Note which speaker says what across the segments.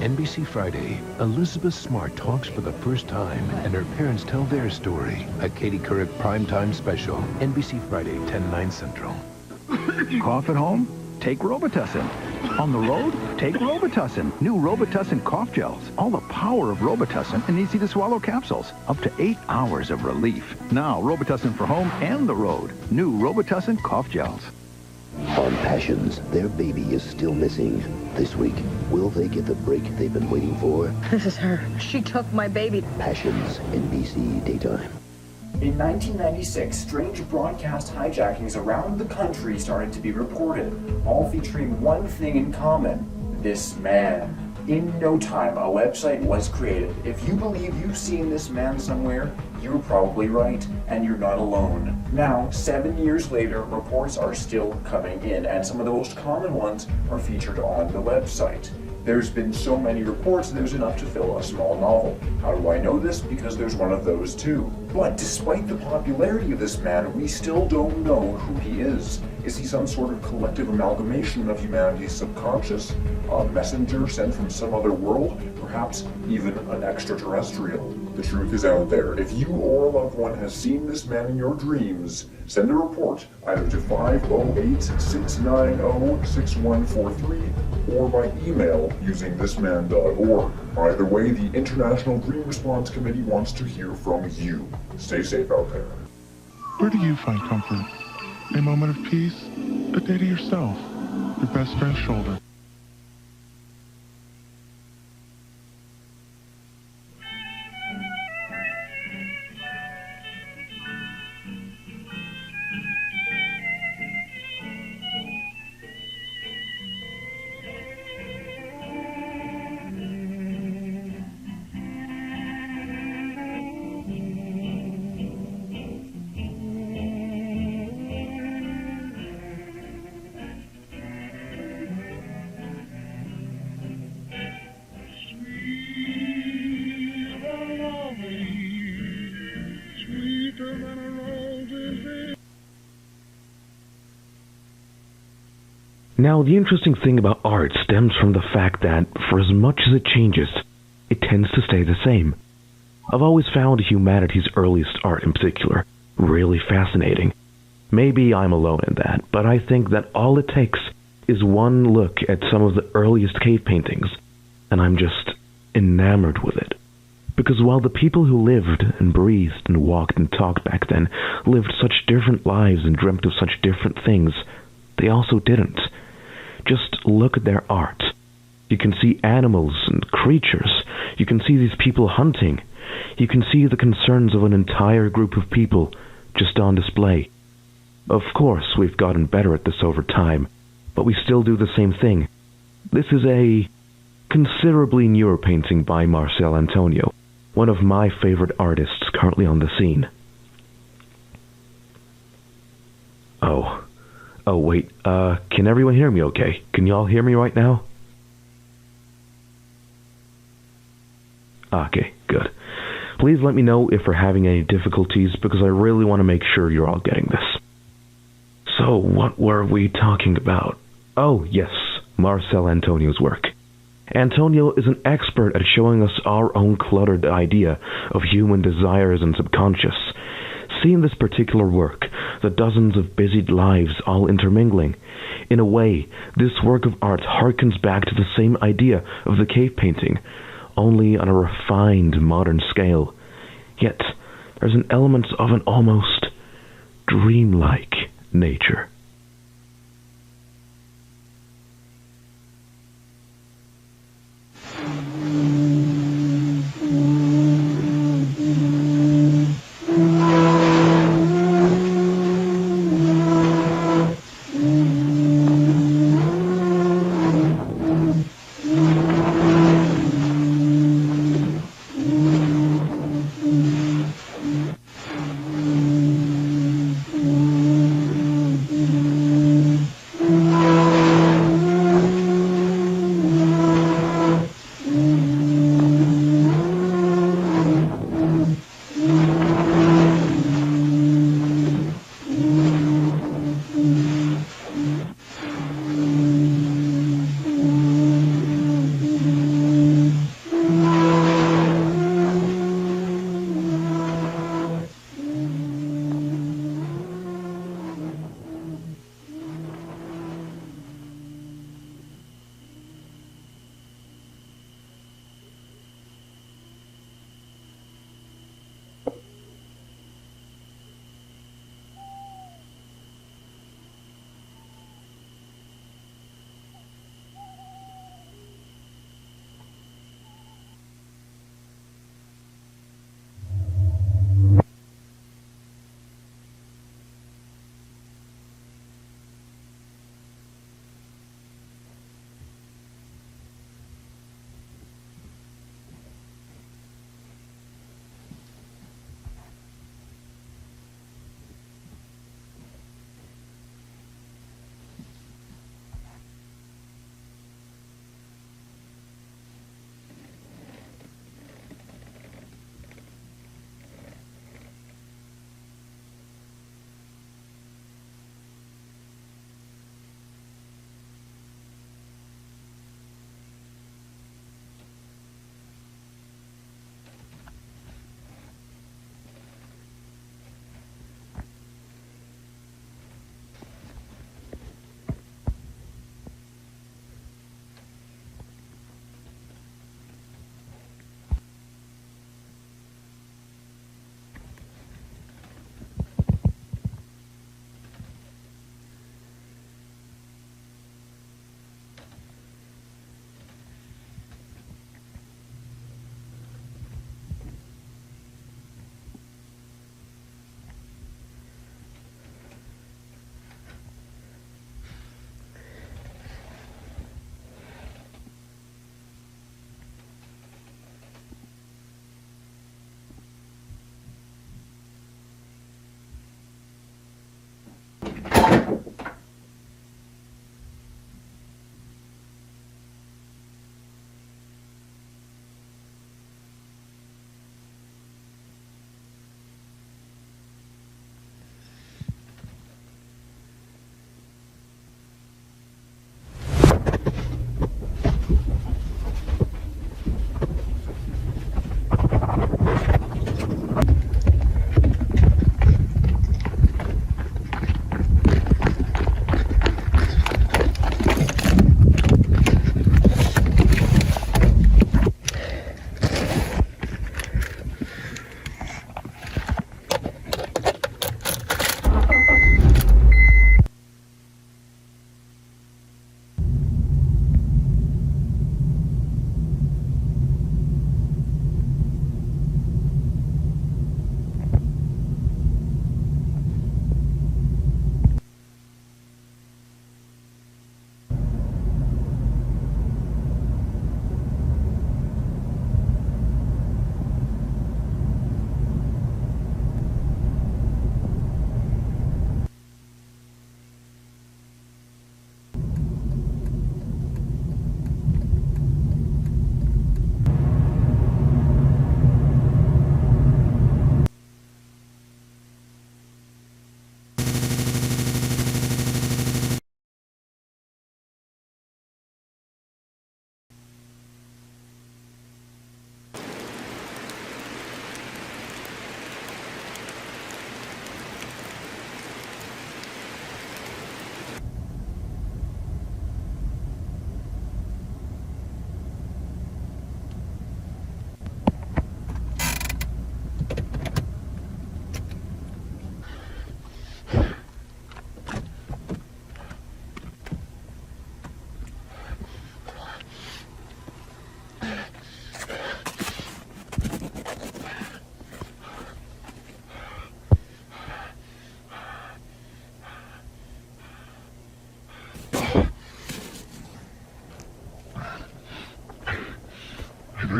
Speaker 1: NBC Friday, Elizabeth Smart talks for the first time, and her parents tell their story. A Katie Couric primetime special. NBC Friday, 10/9 Central.
Speaker 2: Cough at home? Take Robitussin. On the road? Take Robitussin. New Robitussin cough gels. All the power of Robitussin in easy-to-swallow capsules. Up to 8 hours of relief. Now, Robitussin for home and the road. New Robitussin cough gels.
Speaker 3: On Passions, their baby is still missing. This week, will they get the break they've been waiting for?
Speaker 4: This is her. She took my baby.
Speaker 3: Passions, NBC Daytime.
Speaker 5: In 1996, strange broadcast hijackings around the country started to be reported, all featuring one thing in common: this man. In no time, a website was created. If you believe you've seen this man somewhere, you're probably right, and you're not alone. Now, 7 years later, reports are still coming in, and some of the most common ones are featured on the website. There's been so many reports, there's enough to fill a small novel. How do I know this? Because there's one of those too. But despite the popularity of this man, we still don't know who he is. Is he some sort of collective amalgamation of humanity's subconscious? A messenger sent from some other world? Perhaps even an extraterrestrial? The truth is out there. If you or a loved one has seen this man in your dreams, send a report either to 508-690-6143 or by email using thisman.org. Either way, the International Dream Response Committee wants to hear from you. Stay safe out there.
Speaker 6: Where do you find comfort? A moment of peace? A day to yourself? Your best friend's shoulder?
Speaker 7: Now, the interesting thing about art stems from the fact that, for as much as it changes, it tends to stay the same. I've always found humanity's earliest art in particular really fascinating. Maybe I'm alone in that, but I think that all it takes is one look at some of the earliest cave paintings, and I'm just enamored with it. Because while the people who lived and breathed and walked and talked back then lived such different lives and dreamt of such different things, they also didn't. Just look at their art. You can see animals and creatures. You can see these people hunting. You can see the concerns of an entire group of people just on display. Of course, we've gotten better at this over time, but we still do the same thing. This is a considerably newer painting by Marcel Antonio, one of my favorite artists currently on the scene. Oh, wait, can everyone hear me okay? Can y'all hear me right now? Okay, good. Please let me know if we're having any difficulties, because I really want to make sure you're all getting this. So, what were we talking about? Oh, yes, Marcel Antonio's work. Antonio is an expert at showing us our own cluttered idea of human desires and subconscious. See in this particular work the dozens of busied lives all intermingling. In a way, this work of art harkens back to the same idea of the cave painting, only on a refined modern scale. Yet, there's an element of an almost dreamlike nature.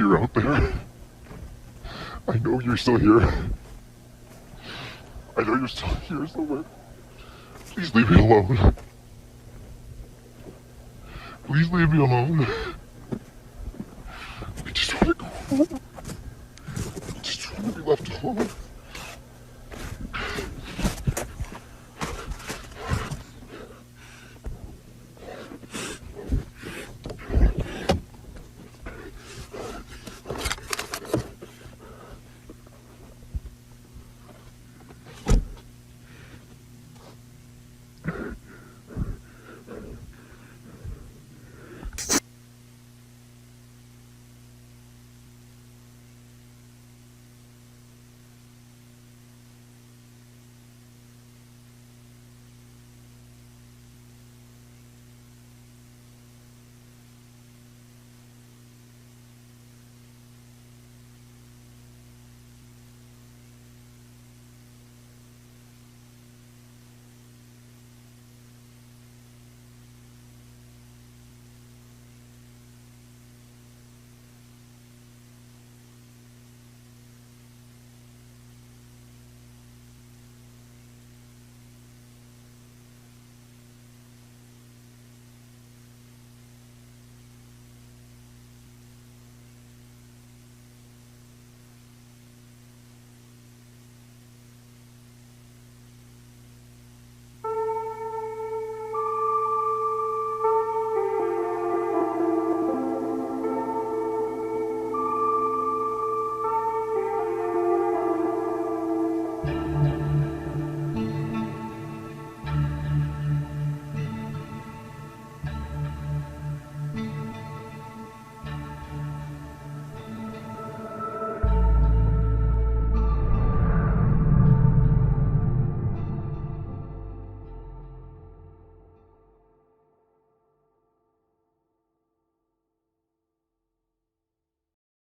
Speaker 6: you're out there. I know you're still here. I know you're still here somewhere. Please leave me alone. Please leave me alone. I just want to go home. I just want to be left alone.